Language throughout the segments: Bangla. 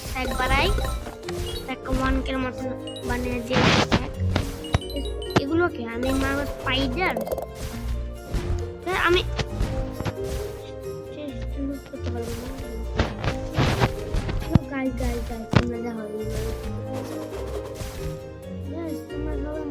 স্যাক বাড়াই, স্যাক 1k এর মতন বানিয়ে যে স্যাক এগুলোকে আমি মারবো স্পাইডার। আমি লুট করতে পারবো না। গাইস তোমরা দেখো তোমরা সবাই মরো।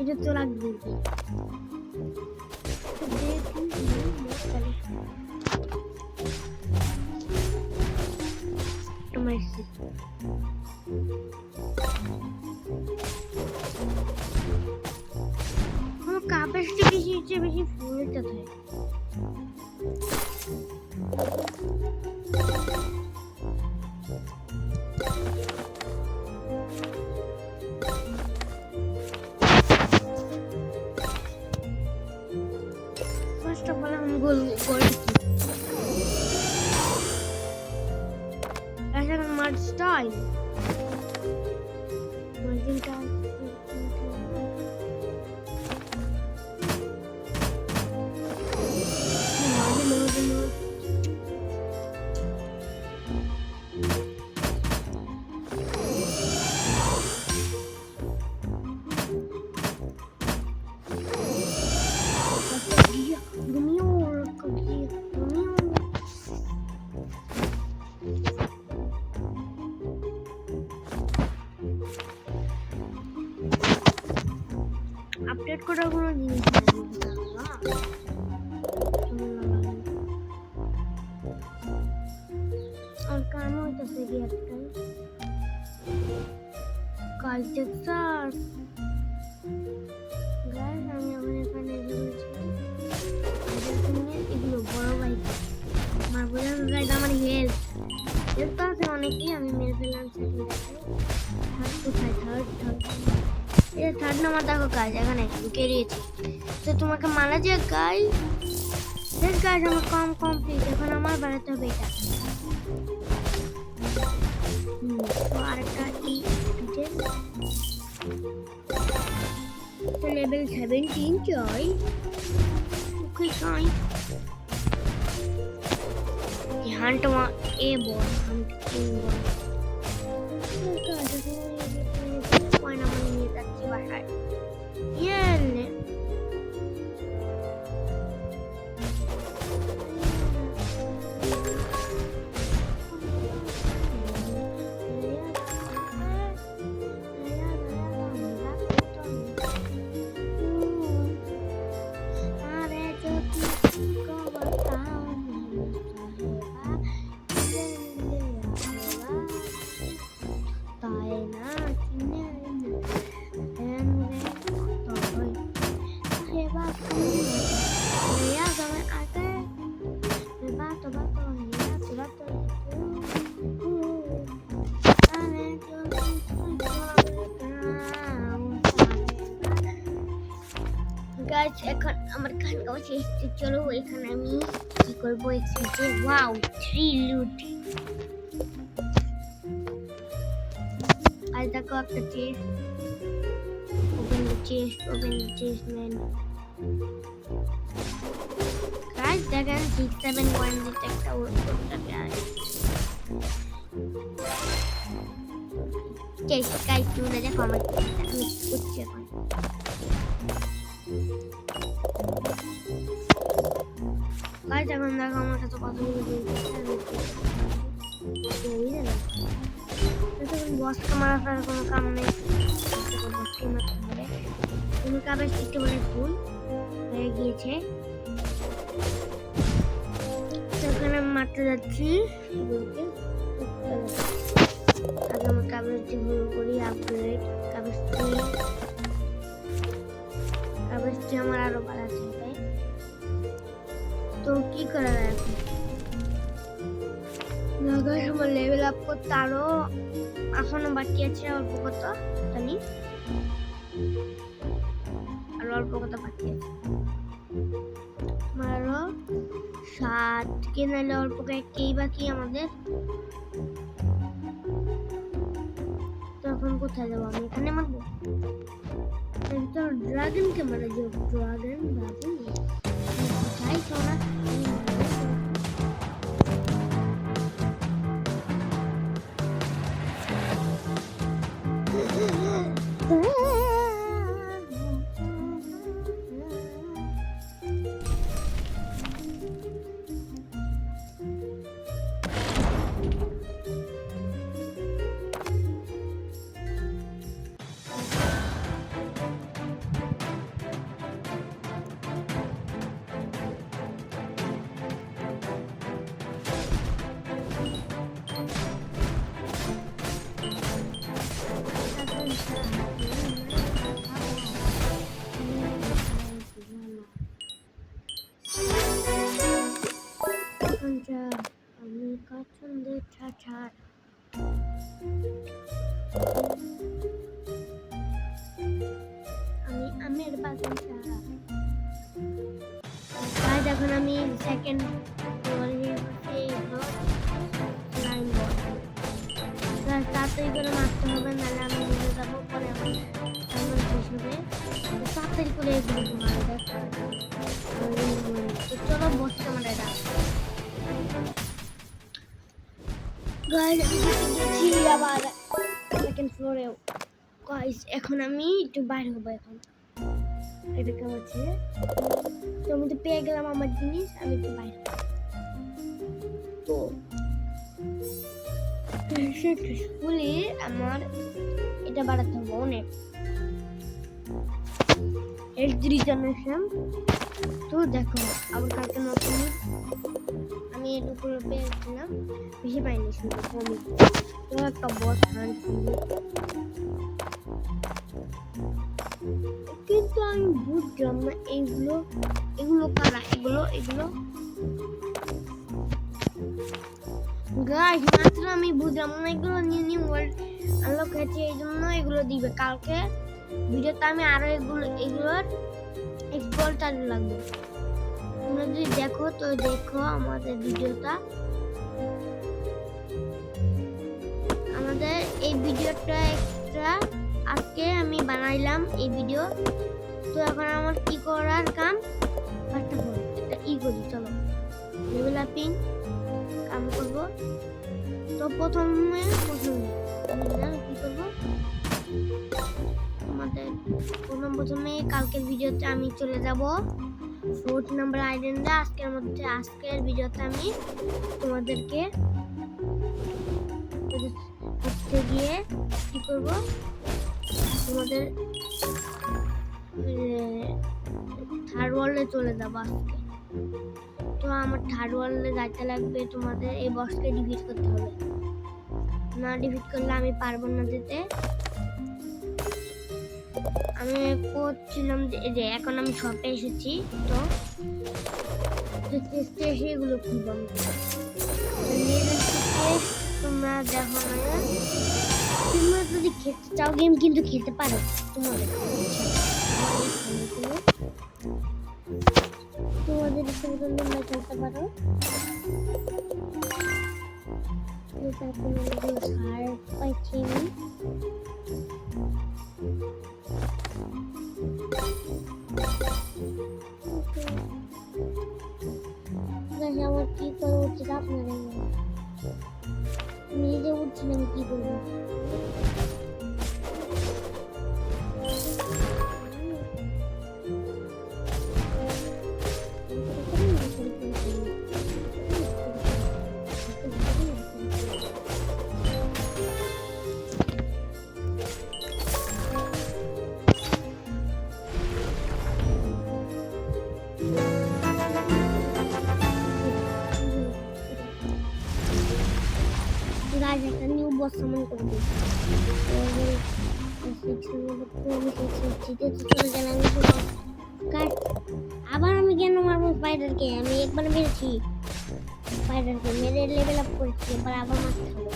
এটা তো লাগবে কাপড়টা বেশি ফুলতে থাকে। ফার্স্ট অফ অল আমি গোল মার স্টাইল মার্জিনটা আপডেট করা কোনো জিনিস আর কাম হইতেছে কি আজকাল কাজ দেখছার গাইস আমি এখন এখানে এগুলো বড় বাইক আমার বোঝা গাইস আমার হেলথ আছে অনেকই আমি মেরে ফেললাম থার্ড নাম্বার দেখো গাইস এখানে ঢুকে দিয়েছি তো তোমাকে মারা যে গাইস আমার কমপ্লিট এখন আমার বাড়াতে হবে এটা তো আরেকটা তো লেভেল 17 চাই ওকে চাই হান্ট এ বল হান্ট এ বল গাইস এখন আমার গান গাওয়া শেষ চলো এখানে আমি কি করব এক্সিটে ওয়াও 3 লুট আর দেখো একটা chest open the chest man guys দেখেন 671 দিতে একটা ওটা আছে চেস্ট গাইস তোমরা দেখো আমার আমি উঠছি এখন গাইস এখন দেখো আমার কাছে কতগুলো বসকে মারার কোনো কাম নেই তুমি কাবে শিখতে বলে ফুল হয়ে গিয়েছে সেখানে করতে যাচ্ছি এগুলোকে। আগে আমার কাগজটি ভুল করি আপগ্রেড কাগজটি আমার আরো বাড়াতে হবে। তো কি করা যায় এখন? আমার লেভেল আপ করতে আরো এখনো বাকি আছে অল্প কত জানি, আর অল্প কত বাকি আছে আমার আরো 7 কে নাইলে অল্প কয়েকই বাকি আমাদের। তখন কোথায় যাবো? আমি এখানে মারবো? তো ড্রাগনকে মারা যাবো। ড্রাগন বাবু কোথায় তোরা? আমি পছন্দের ছাড় আমি আমের বাগান ছাড়া। এখন আমি সেকেন্ড তাড়াতাড়ি করে মারতে হবে, নাহলে আমি মরে যাবো। পরে আমার শেষ হবে। তাড়াতাড়ি করে এগুলো মারা দেখ। চলো বসতে আমার এটা গেছি আবার সেকেন্ড ফ্লোরেও। এখন আমি একটু বাইরে হবো। এখন এটা কেমন আছে? তো আমি তো পেয়ে গেলাম আমার জিনিস, আমি একটু বাইরে তো ফুলে আমার এটা বাড়াতে হবে অনেক রিজনেশন। তো দেখো আবার কালকে নতুন আমি এটুকুলো পেয়েছিলাম, বেশি পাইনি, শুধু কমই। তো একটা বস হান্ট করবো, কিন্তু আমি বুঝলাম না এগুলো কারা? এগুলো গাইস মাত্র আমি বুঝলাম না এগুলো নিউ ওয়ার্ল্ড আনলক হয়েছে, এই জন্য এগুলো দিবে। কালকে ভিডিওতে আমি আরো এগুলোর এক্সপ্লোর চালু লাগবে। তোমরা যদি দেখো তো দেখো আমাদের ভিডিওটা, আমাদের এই ভিডিওটা এক্সট্রা আজকে আমি বানাইলাম এই ভিডিও। তো এখন আমার কি করার কাম? ফার্স্ট অফ অল এটা করি, চলো লেভেল আপিং কাম করবো। তো প্রথমে আমি কি করবো? আমাদের প্রথমে কালকের ভিডিওতে আমি চলে যাব 4 নাম্বার আইল্যান্ডে। আজকের ভিডিওতে আমি তোমাদেরকে গিয়ে কি করবো, তোমাদের থার্ড ওয়ার্ল্ডে চলে যাবো আজকে। তো আমার থার্ড ওয়ার্ল্ডে যাইতে লাগবে, তোমাদের এই বসকে ডিফিট করতে হবে। না ডিফিট করলে আমি পারবো না যেতে। আমি করছিলাম যে এখন আমি শপে এসেছি, তো এসে এগুলো খুলবো। তোমরা দেখো না, তোমরা যদি খেতে চাও গেম কিন্তু খেতে পারো, তোমাদের ইচ্ছে মতন তোমরা খেলতে পারো। ছাড় পাইছি আমি। আমার কি করা উচিত আপনারা নিজে বুঝছিলাম কি করবো। গাছ একটা নিউ বস সামন করে দিই। আবার আমি কেন মারবো স্পাইডারকে? আমি একবার মেরেছি স্পাইডারকে, মেরে লেভেল আপ করেছি, এবার আবার মারতে হবে।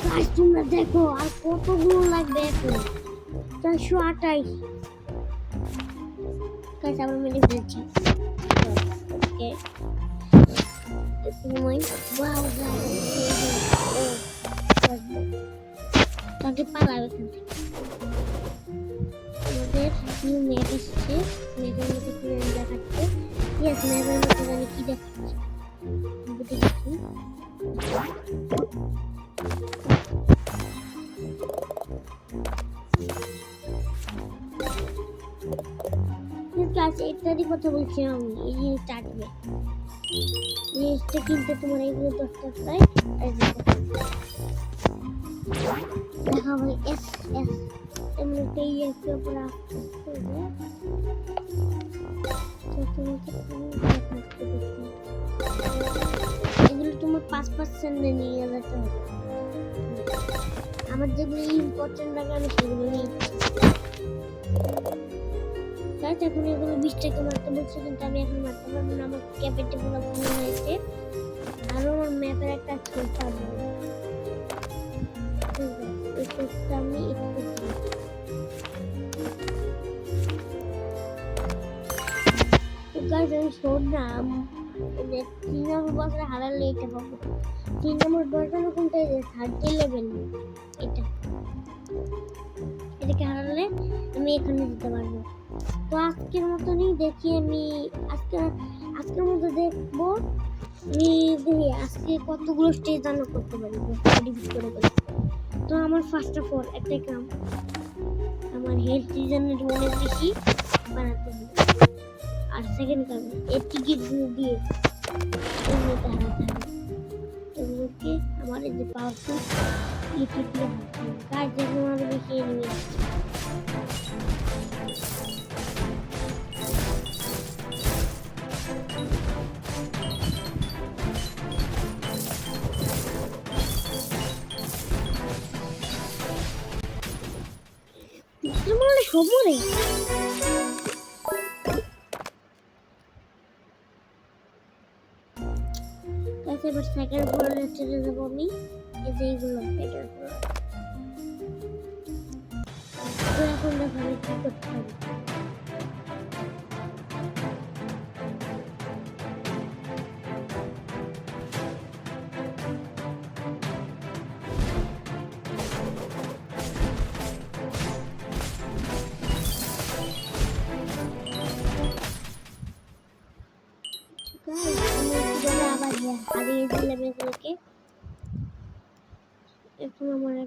গাছ তোমরা দেখো আর কতগুলো লাগবে এখন, 428 গাছ আবার মেরে ফেলেছি। ওকে সময় ওয়াও তাকে পালাবে এখান থেকে। আমাদের নিউ ম্যাপ এসছে, ম্যাপের মধ্যে কি জানি দেখাচ্ছে। ইয়েস, ম্যাপের মধ্যে জানি কি দেখাচ্ছে, দেখি। এটারই কথা বলছি আমি, এই জিনিসটা আসবে, জিনিসটা কিনতে তোমার এগুলো 10 টাকায় দেখা হবে। এস এস এমনিতে এসে পুরো এগুলো তোমার 5% নিয়ে যেতে হবে। আমার যেগুলো ইম্পর্টেন্ট লাগে আমি সেগুলো নিই। এখন এগুলো 20 টাকা মারতে বলছে, কিন্তু আমি এখন মারতে পারবো না, আমার ক্যাপেটে পুরো ফুল হয়েছে। আরো আমার ম্যাপের একটা খেল পাবো, আমি আমি শোন না, 3 নম্বর বছরে হারালে এটা পাবো। 3 নম্বর বছরে কোনটা? 30 লেভেল, এটাকে হারালে আমি এখানে দিতে পারবো। তো আজকের মতনই দেখি, আমি আজকের মতো দেখবো আমি দেখি আজকে কতগুলো স্টেজ রান্না করতে পারি করে। তো আমার ফার্স্ট অফ অল একটা কাম, আমার হেলথ রিজনের অনেক বেশি বানাতে হবে। আর সেকেন্ড কাম, এই টিকিটগুলো দিয়ে এমনিতে হারাতে হবে। এগুলোকে আমার এই যে পাওয়ারফুল টিকিট দিয়ে হারাতে হবে। কাজ দেখুন আরো বেশি এনিমি আসছে। খবরে এবার সেকেন্ড ফ্লোরে চলে যাবো আমি। এই যে এইগুলো এটার ফ্লোর, তো এখন দেখো আমি কি করতে পারি। হারিয়ে দিলাম এগুলোকে। এখন আমার